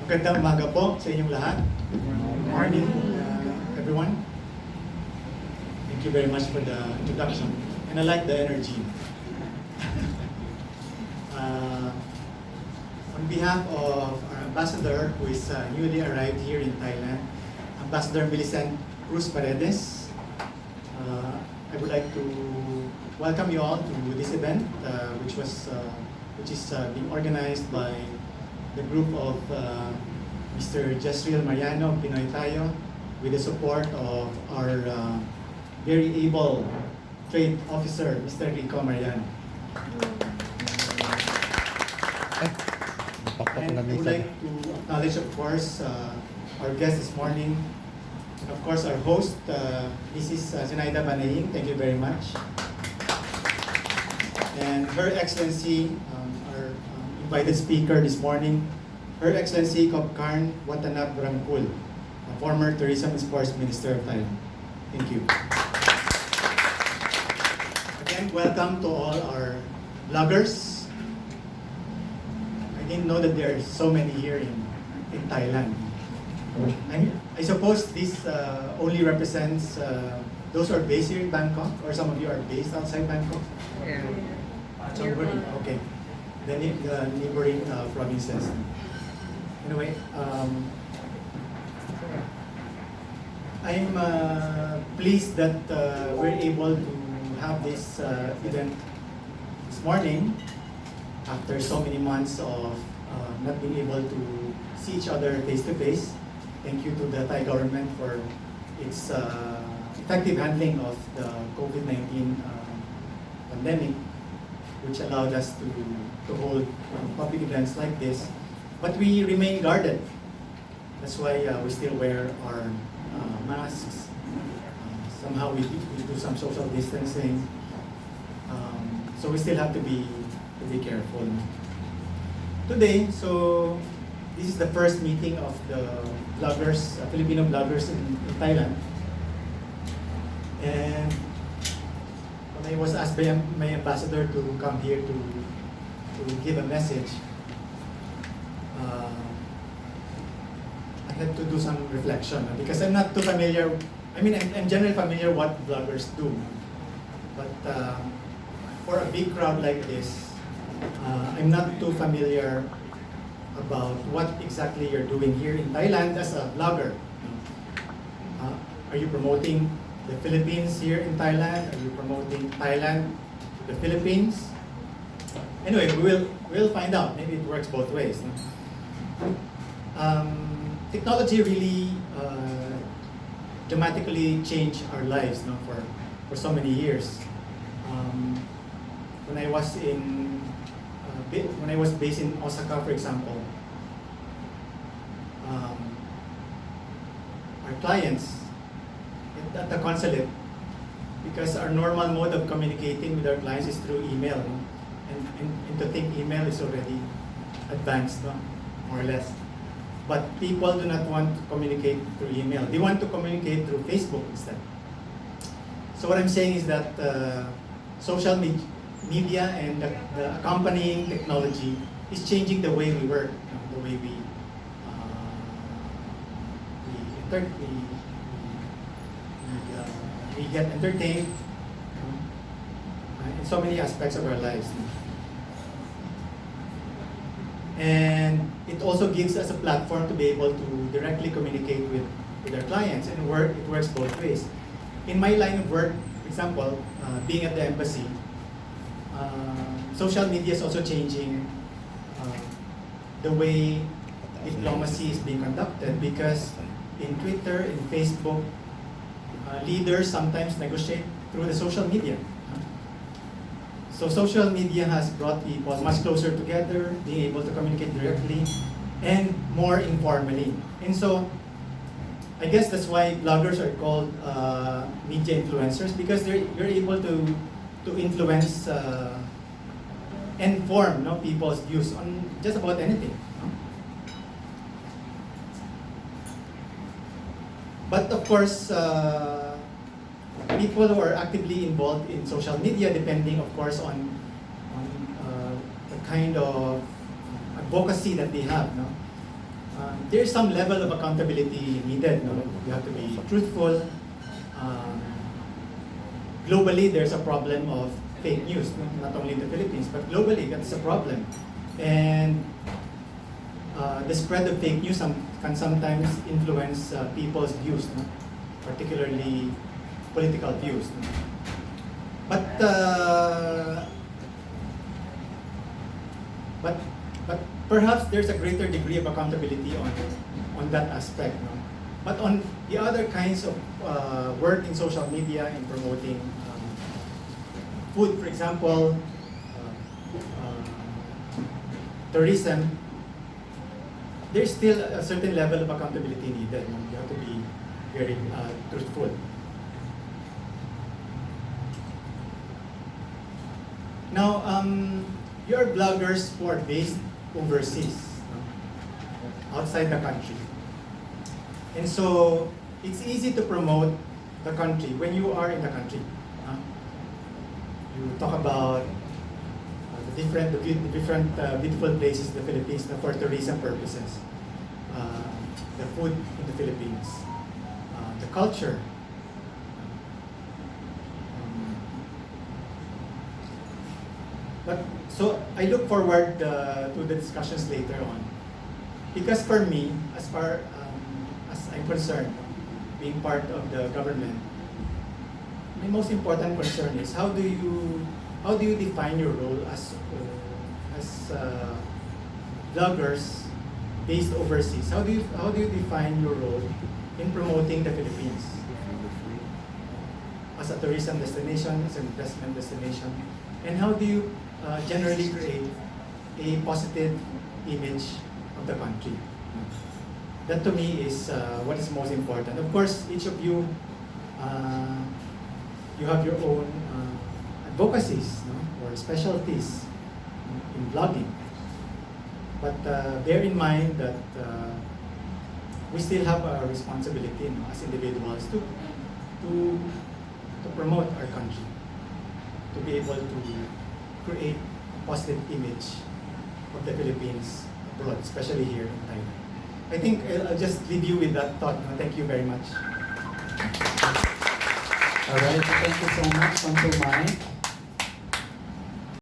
Magandang umaga po sa inyong lahat. Morning, everyone. Thank you very much for the introduction. And I like the energy. On behalf of our ambassador who is newly arrived here in Thailand, Ambassador Millicent Cruz Paredes, I would like to welcome you all to this event, which is being organized by the group of Mr. Jesriel Mariano of Pinoy Tayo, with the support of our very able trade officer, Mr. Rico Mariano. And I would like to acknowledge, of course, our guest this morning, and of course our host, Mrs. Zenaida Banaing. Thank you very much. And Her Excellency, our invited speaker this morning, Her Excellency Kopkarn Watanap Rangkul, former Tourism and Sports Minister of Thailand. Thank you. Again, welcome to all our vloggers. I didn't know that there are so many here in Thailand. I suppose this only represents those who are based here in Bangkok, or some of you are based outside Bangkok? Yeah. Okay. The neighboring provinces. Anyway, I'm pleased that we're able to have this event this morning after so many months of not being able to see each other face to face. Thank you to the Thai government for its effective handling of the COVID-19 pandemic, which allowed us to hold public events like this. But we remain guarded. That's why we still wear our masks. Somehow we do some social distancing. So we still have to be careful. Today, so this is the first meeting of the vloggers, Filipino vloggers in Thailand. And when I was asked by my ambassador to come here to give a message, I had to do some reflection because I'm not too familiar. I mean, I'm generally familiar what vloggers do, but for a big crowd like this, I'm not too familiar about what exactly you're doing here in Thailand as a vlogger. Are you promoting the Philippines here in Thailand? Are you promoting Thailand to the Philippines? Anyway, we'll find out. Maybe it works both ways. No? Technology really dramatically changed our lives, no, for so many years. When I was based in Osaka, for example, our clients at the consulate, because our normal mode of communicating with our clients is through email, no? and to think email is already advanced, no? More or less. But people do not want to communicate through email. They want to communicate through Facebook instead. So what I'm saying is that social media and the accompanying technology is changing the way we work, the way we get entertained in so many aspects of our lives. And it also gives us a platform to be able to directly communicate with our clients, and it works both ways. In my line of work, for example, being at the embassy, social media is also changing the way diplomacy is being conducted, because in Twitter, in Facebook, leaders sometimes negotiate through the social media. So social media has brought people much closer together, being able to communicate directly and more informally. And so I guess that's why bloggers are called media influencers, because you're able to influence and form, no, people's views on just about anything. No? But of course, people who are actively involved in social media, depending of course on the kind of advocacy that they have, no? there's some level of accountability needed. No? You have to be truthful. Globally, there's a problem of fake news, not only in the Philippines, but globally, that's a problem. And the spread of fake news can sometimes influence people's views, no? Particularly political views. No? But perhaps there's a greater degree of accountability on that aspect. No? But on the other kinds of work in social media in promoting food, for example, tourism, there's still a certain level of accountability needed. You have to be very truthful. Now, you are bloggers who are based overseas, outside the country. And so, it's easy to promote the country when you are in the country. You talk about the different beautiful places in the Philippines for tourism purposes. The food in the Philippines, the culture. So I look forward to the discussions later on, because for me, as far as I'm concerned, being part of the government, my most important concern is how do you define your role as bloggers based overseas? How do you define your role in promoting the Philippines as a tourism destination, as an investment destination, and how do you generally create a positive image of the country? That to me is what is most important. Of course, each of you, you have your own advocacies, no? Or specialties in blogging. But bear in mind that we still have a responsibility, no, as individuals to promote our country, to be able to create a positive image of the Philippines abroad, especially here in Thailand. I think I'll just leave you with that thought. No? Thank you very much. All right, thank you so much, Consul Mike.